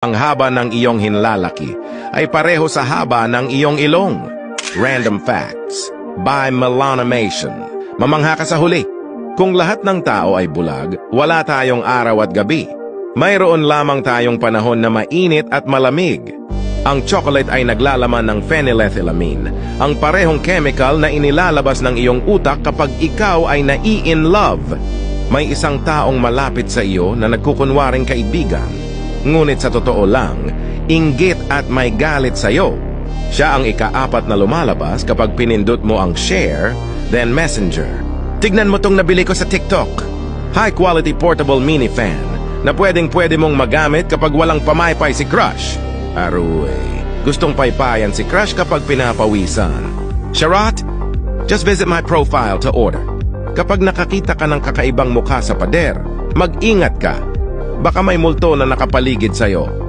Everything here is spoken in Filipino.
Ang haba ng iyong hinlalaki ay pareho sa haba ng iyong ilong. Random Facts by Melanimation. Mamangha ka sa huli. Kung lahat ng tao ay bulag, wala tayong araw at gabi. Mayroon lamang tayong panahon na mainit at malamig. Ang chocolate ay naglalaman ng phenylethylamine, ang parehong chemical na inilalabas ng iyong utak kapag ikaw ay nai-in love. May isang taong malapit sa iyo na nagkukunwaring kaibigan. Ngunit sa totoo lang, inggit at may galit sa iyo. Siya ang ika-4 na lumalabas kapag pinindot mo ang share, then messenger. Tignan mo tong nabili ko sa TikTok. High-quality portable mini fan na pwedeng-pwede mong magamit kapag walang pamaypay si crush. Aruy, gustong paypayan si crush kapag pinapawisan. Charot, just visit my profile to order. Kapag nakakita ka ng kakaibang mukha sa pader, mag-ingat ka. Baka may multo na nakapaligid sa'yo.